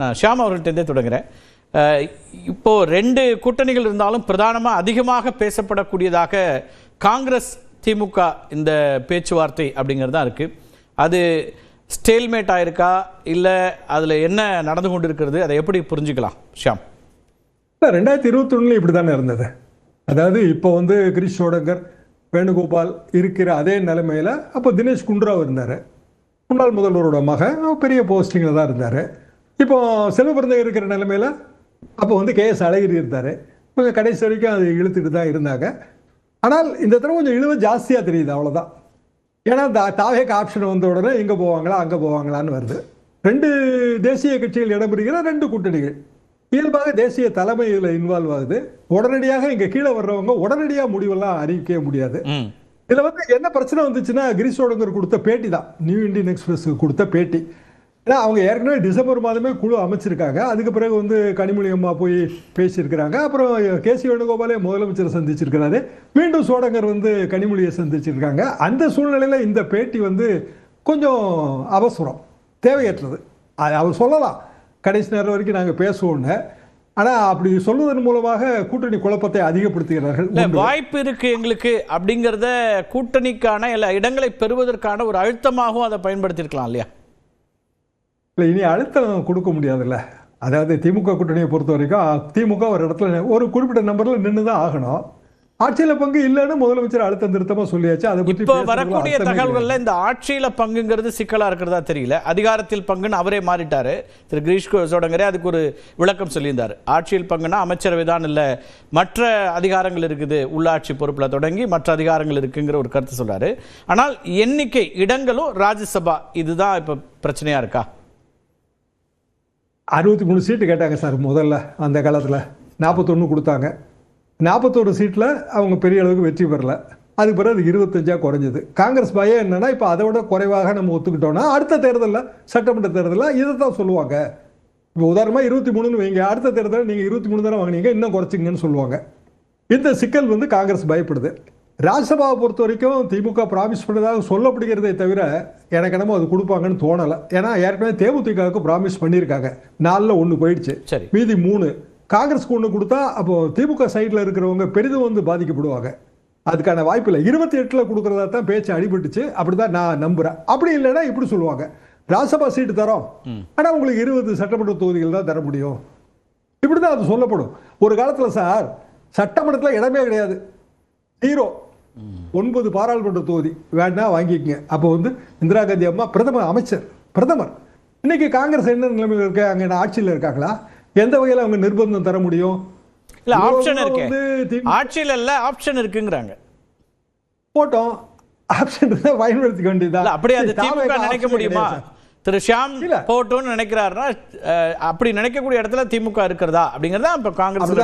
ஷியாம் அவர்கள்ட்டே தொடங்குறேன். இப்போ ரெண்டு கூட்டணிகள் இருந்தாலும் பிரதானமாக அதிகமாக பேசப்படக்கூடியதாக காங்கிரஸ் திமுக இந்த பேச்சுவார்த்தை அப்படிங்கிறது தான் இருக்குது. அது ஸ்டேல்மேட் ஆயிருக்கா இல்லை அதில் என்ன நடந்து கொண்டு இருக்கிறது, அதை எப்படி புரிஞ்சுக்கலாம் ஷியாம்? 2021 இப்படி தானே இருந்தது. அதாவது இப்போ கிரீஷ் சோடங்கர், வேணுகோபால் இருக்கிற அதே நிலைமையில் அப்போ தினேஷ் குண்டுராவ் இருந்தார். முன்னாள் முதல்வரோட மகன் பெரிய போஸ்டிங்கில் தான் இருந்தார். இப்போ செல்வபிரந்தகர் இருக்கிற நிலைமையில் அப்போ KS அழகிரி இருந்தார். கொஞ்சம் கடைசி வரைக்கும் அது இழுத்துட்டு தான் இருந்தாங்க. ஆனால் இந்த தடவை கொஞ்சம் இழுவை ஜாஸ்தியாக தெரியுது, அவ்வளோதான். ஏன்னா தாவேக்கு ஆப்ஷன் வந்த உடனே இங்கே போவாங்களா அங்கே போவாங்களான்னு வருது. ரெண்டு தேசிய கட்சிகள் இடம்பெறுகிற ரெண்டு கூட்டணிகள். இயல்பாக தேசிய தலைமை இதில் இன்வால்வ் ஆகுது. உடனடியாக இங்கே கீழே வர்றவங்க உடனடியாக முடிவெல்லாம் அறிவிக்கவே முடியாது. இதில் என்ன பிரச்சனை வந்துச்சுன்னா, கிரீஷ் சோடங்கர் கொடுத்த பேட்டி தான், நியூ இண்டியன் எக்ஸ்பிரஸுக்கு கொடுத்த பேட்டி. ஏன்னா அவங்க ஏற்கனவே டிசம்பர் மாதமே குழு அமைச்சிருக்காங்க. அதுக்கு பிறகு கனிமொழி அம்மா போய் பேசியிருக்கிறாங்க. அப்புறம் KC வேணுகோபாலே முதலமைச்சரை சந்திச்சிருக்கிறாரு. மீண்டும் சோடங்கர் கனிமொழியை சந்திச்சிருக்காங்க. அந்த சூழ்நிலையில் இந்த பேட்டி கொஞ்சம் அவசரம், தேவையற்றது. அவர் சொல்லலாம் கடைசி நேரம் வரைக்கும் நாங்கள் பேசுவோன்னு. ஆனால் அப்படி சொல்வதன் மூலமாக கூட்டணி குழப்பத்தை அதிகப்படுத்துகிறார்கள். வாய்ப்பு இருக்கு எங்களுக்கு அப்படிங்கிறத கூட்டணிக்கான எல்லா இடங்களை பெறுவதற்கான ஒரு அழுத்தமாகவும் அதை பயன்படுத்தியிருக்கலாம் இல்லையா? இல்லை, இனி அழுத்தம் கொடுக்க முடியாதுல்ல. அதாவது திமுக கூட்டணியை பொறுத்த வரைக்கும் திமுக ஒரு இடத்துல ஒரு குறிப்பிட்ட நம்பரில் நின்று தான் ஆகணும். ஆட்சியில் பங்கு இல்லைன்னு முதலமைச்சர் அழுத்தம் திருத்தமாக சொல்லியாச்சு. அதை பற்றி இப்போ வரக்கூடிய தகவல்களில் இந்த ஆட்சியில் பங்குங்கிறது சிக்கலாக இருக்கிறதா தெரியல. அதிகாரத்தில் பங்குன்னு அவரே மாறிட்டாரு. திரு கிரீஷ் சோடங்கரே அதுக்கு ஒரு விளக்கம் சொல்லியிருந்தார். ஆட்சியில் பங்குன்னா அமைச்சரவை தான் இல்லை, மற்ற அதிகாரங்கள் இருக்குது, உள்ளாட்சி பொறுப்பில் தொடங்கி மற்ற அதிகாரங்கள் இருக்குங்கிற ஒரு கருத்து சொல்றாரு. ஆனால் எண்ணிக்கை இடங்களும் ராஜ்யசபா இதுதான் இப்போ பிரச்சனையா இருக்கா? 63 சீட்டு கேட்டாங்க சார் முதல்ல. அந்த காலத்தில் 41 கொடுத்தாங்க. 41 சீட்டில் அவங்க பெரிய அளவுக்கு வெற்றி பெறல. அதுக்கு பிறகு அது 25 குறைஞ்சது. காங்கிரஸ் பயம் என்னன்னா, இப்போ அதை விட குறைவாக நம்ம ஒத்துக்கிட்டோம்னா அடுத்த தேர்தலில், சட்டமன்ற தேர்தலில் இதை தான் சொல்லுவாங்க. இப்போ உதாரணமாக 23ன்னு வைங்க, அடுத்த தேர்தலில் நீங்கள் 23 தானே வாங்கினீங்க, இன்னும் குறைச்சிங்கன்னு சொல்லுவாங்க. இந்த சிக்கல் காங்கிரஸ் பயப்படுது. ராஜ்யசபாவை பொறுத்த வரைக்கும் திமுக ப்ராமிஸ் பண்ணதாக சொல்லப்படுகிறதே தவிர எனக்கு என்னமோ அது கொடுப்பாங்கன்னு தோணலை. ஏன்னா ஏற்கனவே தேமுதிகவுக்கு ப்ராமிஸ் பண்ணியிருக்காங்க. 4ல் 1 போயிடுச்சு, மீதி 3. காங்கிரஸ்க்கு 1 கொடுத்தா அப்போ திமுக சைடில் இருக்கிறவங்க பெரிதும் பாதிக்கப்படுவாங்க. அதுக்கான வாய்ப்பு இல்லை. 28ல் கொடுக்குறதா தான் பேச்சு அடிபட்டுச்சு. அப்படிதான் நான் நம்புகிறேன். அப்படி இல்லைன்னா இப்படி சொல்லுவாங்க, ராஜ்யசபா சீட்டு தரோம், ஆனால் உங்களுக்கு 20 சட்டமன்ற தொகுதிகள் தான் தர முடியும். இப்படி தான் அது சொல்லப்படும். ஒரு காலத்தில் சார் சட்டமன்றத்தில் இடமே கிடையாது, 0. 9 பாராளுமன்ற தொகுதி வேணா வாங்கிக்கங்க. அப்போ இந்திரா காந்தி அம்மா பிரதமர். இன்னைக்கு காங்கிரஸ் என்ன நிலைமையில் இருக்க, அங்க ஆட்சியில் இருக்காங்களா? எந்த வகையில் அவங்க நிர்பந்தம் தர முடியும்? இல்ல, ஆப்ஷன் இருக்கு, ஆட்சியில் இல்ல ஆப்ஷன் இருக்குங்கறாங்க. போட்டோம், ஆப்ஷன் பயன்படுத்திக்க வேண்டியதான். அப்படியே அது திமுக நினைக்க முடியுமா? திரு ஷியாம் போட்டோன்னு நினைக்கிறாருன்னா அப்படி நினைக்கக்கூடிய இடத்துல திமுக இருக்கிறதா அப்படிங்கறதா இப்ப காங்கிரஸ்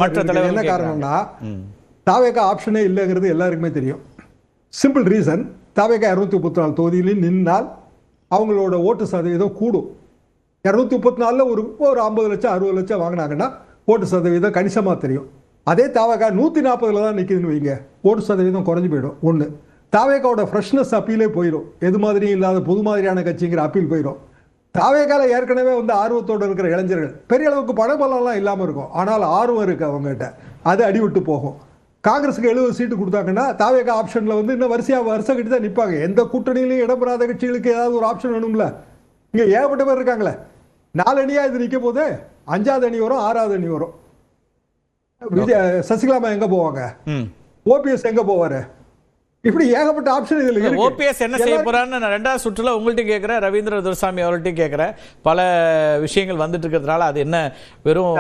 மற்ற தலைவர் என்ன காரணம்னா, தாவேகா ஆப்ஷனே இல்லைங்கிறது எல்லாருக்குமே தெரியும். சிம்பிள் ரீசன், தாவேகா 234 தொகுதியிலும் நின்னால் அவங்களோட ஓட்டு சதவீதம் கூடும். 234ல் ஒரு 50 லட்சம் 60 லட்சம் வாங்கினாங்கன்னா ஓட்டு சதவீதம் கணிசமாக தெரியும். அதே தாவேகா 140ல் தான் நிற்குதுன்னு வைங்க, ஓட்டு சதவீதம் குறைஞ்சி போயிடும். ஒன்று, தாவேகாவோட ஃப்ரெஷ்னஸ் அப்பீலே போயிடும். எது மாதிரியும் இல்லாத பொது மாதிரியான கட்சிங்கிற அப்பீல் போயிடும். தாவேகாவில் ஏற்கனவே ஆர்வத்தோடு இருக்கிற இளைஞர்கள், பெரிய அளவுக்கு பணபலம்லாம் இல்லாமல் இருக்கும், ஆனால் ஆர்வம் இருக்குது அவங்ககிட்ட, அது அடிவிட்டு போகும். காங்கிரஸுக்கு 70 சீட்டு கொடுத்தாங்கன்னா தாவேகா ஆப்ஷனில் இன்னும் வருஷம் கிட்ட தான் நிற்பாங்க. எந்த கூட்டணியிலையும் இடம்பெறாத கட்சிகளுக்கு ஏதாவது ஒரு ஆப்ஷன் வேணும்ல. இங்கே ஏகப்பட்ட பேர் இருக்காங்களே. 4 அணியாக இது நிற்க போது 5வது அணி வரும், 6வது அணி வரும். சசிகலாமா எங்கே போவாங்க? OPS எங்கே போவார்? இப்படி ஏகப்பட்ட ஆப்ஷன் இதில் இருக்கு. OPS என்ன செய்ய போறான்னு நான் 2வது சுற்றுல உங்கள்கிட்ட கேட்கிறேன், ரவீந்திர துரைசாமி அவர்கள்ட்டையும் கேட்கிறேன். பல விஷயங்கள் வந்துட்டு இருக்கிறதுனால அது என்ன வெறும்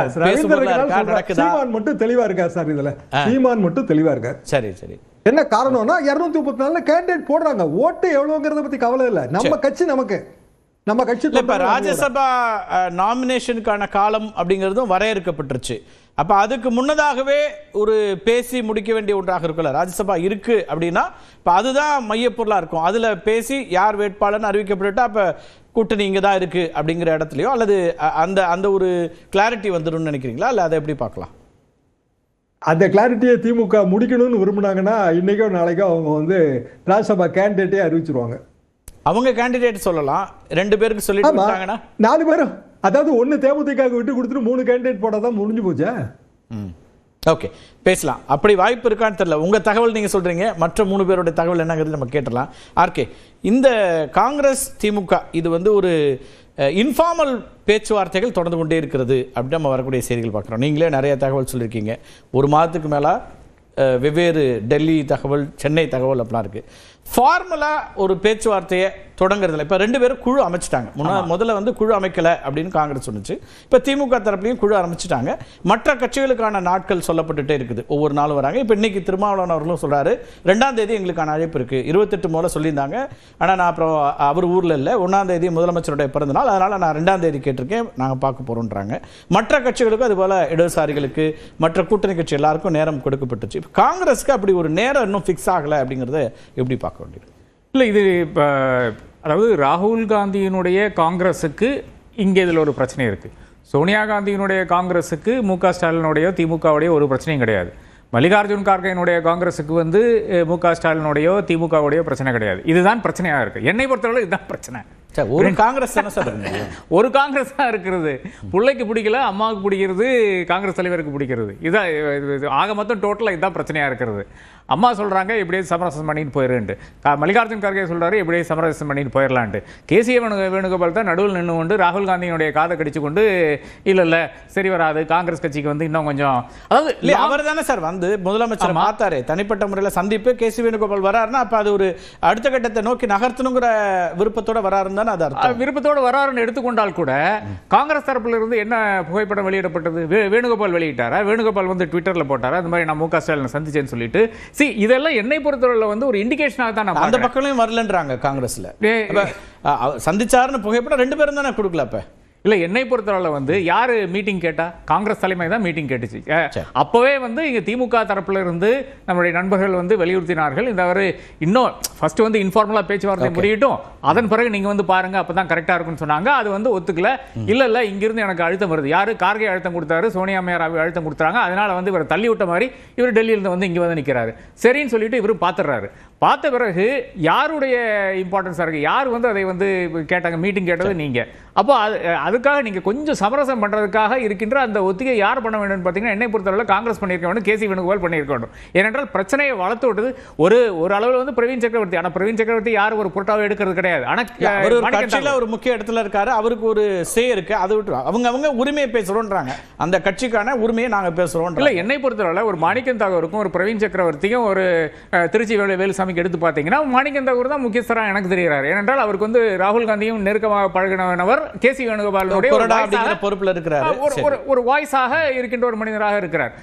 சீமான் மட்டும் தெளிவா இருக்கா சார்? இதுல சீமான் மட்டும் தெளிவா இருக்காரு. சரி சரி. என்ன காரணம்னா 234 கேண்டிடேட் போடுறாங்க, ஓட்டு எவ்வளவுங்கிறத பத்தி கவலை இல்லை. நம்ம கட்சி நம்ம கட்சி இப்ப ராஜ்யசபா நாமினேஷனுக்கான காலம் அப்படிங்கிறதும் வரையறுக்கப்பட்டுருச்சு. அப்ப அதுக்கு முன்னதாகவே ஒரு பேசி முடிக்க வேண்டிய ஒன்றாக இருக்குல்ல. ராஜ்யசபா இருக்கு அப்படின்னா இப்ப அதுதான் மையப்பொருளா இருக்கும். அதுல பேசி யார் வேட்பாளர்னு அறிவிக்கப்பட்டுட்டா அப்ப கூட்டணி இங்க தான் இருக்கு அப்படிங்கிற இடத்துலயோ அல்லது அந்த அந்த ஒரு கிளாரிட்டி வந்துடும் நினைக்கிறீங்களா? இல்ல அதை எப்படி பார்க்கலாம்? அந்த கிளாரிட்டியை திமுக முடிக்கணும்னு விரும்பினாங்கன்னா இன்னைக்கோ நாளைக்கோ அவங்க ராஜ்யசபா கேண்டிடேட்டே அறிவிச்சிருவாங்க. அவங்க கேண்டிடேட் சொல்லலாம், 2 பேருக்கு சொல்லிட்டு 4 பேரும் அதாவது ஒன்னு தேமுதிக விட்டு கொடுத்துட்டு 3 கேண்டிடேட் போடாதான் முடிஞ்சு போச்சா? ஓகே, பேசலாம். அப்படி வாய்ப்பு இருக்கான்னு தெரியல. உங்க தகவல் நீங்க சொல்றீங்க, மற்ற 3 பேருடைய தகவல் என்னங்கிறது நம்ம கேட்டலாம். ஆர்கே, இந்த காங்கிரஸ் திமுக இது வந்து ஒரு இன்ஃபார்மல் பேச்சுவார்த்தைகள் தொடர்ந்து கொண்டே இருக்கிறது அப்படின்னு நம்ம வரக்கூடிய செய்திகள் பார்க்குறோம். நீங்களே நிறைய தகவல் சொல்லியிருக்கீங்க. ஒரு மாதத்துக்கு மேலே வெவ்வேறு டெல்லி தகவல், சென்னை தகவல் அப்படிலாம் இருக்குது. ஃபார்மலாக ஒரு பேச்சுவார்த்தையை தொடங்குறதில்ல. இப்போ 2 பேரும் குழு அமைச்சிட்டாங்க. முதல்ல வந்து குழு அமைக்கலை அப்படின்னு காங்கிரஸ் சொன்னிச்சு. இப்போ திமுக தரப்புலையும் குழு ஆரம்பிச்சிட்டாங்க. மற்ற கட்சிகளுக்கான நாட்கள் சொல்லப்பட்டுட்டே இருக்குது, ஒவ்வொரு நாளும் வராங்க. இப்போ இன்னைக்கு திருமாவளவன் அவர்களும் சொல்கிறாரு 2ஆம் தேதி எங்களுக்கான அழைப்பு இருக்குது. 28 முதல்ல சொல்லியிருந்தாங்க, ஆனால் நான் அப்புறம் அவர் ஊரில் இல்லை, 1ஆம் தேதி முதலமைச்சருடைய பிறந்த நாள், அதனால் நான் 2ஆம் தேதி கேட்டிருக்கேன், நாங்கள் பார்க்க போகிறோன்றாங்க. மற்ற கட்சிகளுக்கும் அதுபோல் இடதுசாரிகளுக்கு மற்ற கூட்டணி கட்சி எல்லாருக்கும் நேரம் கொடுக்கப்பட்டுச்சு. இப்போ காங்கிரஸுக்கு அப்படி ஒரு நேரம் இன்னும் ஃபிக்ஸ் ஆகலை அப்படிங்கிறத எப்படி பார்க்க வேண்டியது? இல்லை, இது இப்போ அதாவது ராகுல் காந்தியினுடைய காங்கிரஸுக்கு இங்கே இதில் ஒரு பிரச்சனை இருக்குது. சோனியா காந்தியினுடைய காங்கிரஸுக்கு முக ஸ்டாலினுடையோ திமுகவுடையோ ஒரு பிரச்சனையும் கிடையாது. மல்லிகார்ஜுன் கார்கேனுடைய காங்கிரஸுக்கு வந்து முக ஸ்டாலினுடையோ திமுகவுடையோ பிரச்சனை கிடையாது. இதுதான் பிரச்சனையாக இருக்குது. என்னை பொறுத்தவரை இதுதான் பிரச்சனை. ஒரு காங்கிரஸ் ஒரு காங்கிரஸ் தான் இருக்கிறது. பிள்ளைக்கு பிடிக்கல, அம்மாவுக்கு பிடிக்கிறது, காங்கிரஸ் தலைவருக்கு பிடிக்கிறது. இதான் ஆக மொத்தம் டோட்டலாக இதுதான் பிரச்சனையாக இருக்கிறது. அம்மா சொல்கிறாங்க எப்படியே சமரசம் பண்ணிட்டு போயிடுன்ட்டு, மல்லிகார்ஜுன் கார்கே சொல்கிறாரு எப்படியே சமரசம் பண்ணிட்டு போயிடலான்ட்டு. கேசிய வேணுகோபால் தான் நடுவில் நின்று கொண்டு ராகுல் காந்தியினுடைய காதை கடிச்சு கொண்டு இல்லை சரி வராது, காங்கிரஸ் கட்சிக்கு வந்து இன்னும் கொஞ்சம், அதாவது இல்லை அவர் தானே சார் வந்து முதலமைச்சர் பார்த்தாரு, தனிப்பட்ட முறையில் சந்திப்பு. கேசி வேணுகோபால் வராருன்னா அப்போ அது ஒரு அடுத்த கட்டத்தை நோக்கி நகர்த்தணுங்கிற விருப்பத்தோட வராருன்னு தானே அது அர்த்தம். விருப்பத்தோடு வராருன்னு எடுத்துக்கொண்டால் கூட காங்கிரஸ் தரப்புல இருந்து என்ன புகைப்படம் வெளியிடப்பட்டது? வேணுகோபால் வெளியிட்டாரா? வேணுகோபால் வந்து ட்விட்டரில் போட்டாரா இந்த மாதிரி நான் முக ஸ்டாலினை சந்திச்சேன்னு சொல்லிட்டு? இதெல்லாம் என்னை பொறுத்தவரையில் வந்து ஒரு இண்டிகேஷனாக தான் நம்ம அந்த பக்கம்லையும் வரலன்றாங்க காங்கிரஸ்ல. சந்திச்சாருன்னு புகைப்படம் 2 பேரும் தானே கொடுக்கல. அப்ப இல்லை, என்னை பொறுத்தவரை வந்து யார் மீட்டிங் கேட்டா? காங்கிரஸ் தலைமை தான் மீட்டிங் கேட்டுச்சு. அப்போவே வந்து இங்கே திமுக தரப்புல இருந்து நம்முடைய நண்பர்கள் வந்து வலியுறுத்தினார்கள், இந்த அவர் இன்னும் ஃபர்ஸ்ட் வந்து இன்ஃபார்மலாக பேச்சுவார்த்தை முடியட்டும், அதன் பிறகு நீங்கள் வந்து பாருங்க, அப்போ தான் கரெக்டாக இருக்குன்னு சொன்னாங்க. அது வந்து ஒத்துக்கல. இல்லை இங்கிருந்து எனக்கு அழுத்தம் வருது. யார்? கார்கே அழுத்தம் கொடுத்தாரு, சோனியா அம்மையார் அழுத்தம் கொடுத்தாங்க. அதனால வந்து இவர் தள்ளி விட்ட மாதிரி இவர் டெல்லியிலிருந்து வந்து இங்கே வந்து நிற்கிறாரு. சரின்னு சொல்லிட்டு இவர் பார்த்துடுறாரு. பார்த்த பிறகு யாருடைய இம்பார்ட்டன்ஸாக இருக்குது? யார் வந்து அதை வந்து கேட்டாங்க? மீட்டிங் கேட்டது நீங்கள். அப்போ அதுக்காக நீங்கள் கொஞ்சம் சமரசம் பண்ணுறதுக்காக இருக்கின்ற அந்த ஒத்திகை யார் பண்ண வேண்டும் பார்த்தீங்கன்னா, என்னை பொறுத்தவரை காங்கிரஸ் பண்ணியிருக்க வேண்டும், கேசி வேணுகோபால் பண்ணியிருக்க வேண்டும். ஏனென்றால் பிரச்சனையை வளர்த்து விட்டது ஒரு அளவில் வந்து பிரவீன் சக்கரவர்த்தி. ஆனால் பிரவீன் சக்கரவர்த்தி யார் ஒரு பொருட்டாவை எடுக்கிறது கிடையாது. ஆனால் ஒரு முக்கிய இடத்துல இருக்காரு, அவருக்கு ஒரு சே இருக்கு. அதை விட்டு அவங்க உரிமையை பேசுறோன்றாங்க, அந்த கட்சிக்கான உரிமையை நாங்கள் பேசுறோம். இல்லை, என்னை பொறுத்தவரை ஒரு மாணிக்கம் தாகூருக்கும் ஒரு பிரவீன் சக்கரவர்த்தியும் ஒரு திருச்சி வேலுசாமிக்கு எடுத்து பார்த்தீங்கன்னா, மாணிக்கம் தாகூர் தான் முக்கியஸ்தராக எனக்கு தெரிகிறார். ஏனென்றால் அவருக்கு வந்து ராகுல் காந்தியும் நெருக்கமாக பழகினவர், கேசி வேணுகோபாலுடைய பொறுப்புல இருக்கிறார், ஒரு வாய்ஸாக இருக்கின்ற ஒரு மனிதராக இருக்கிறார்.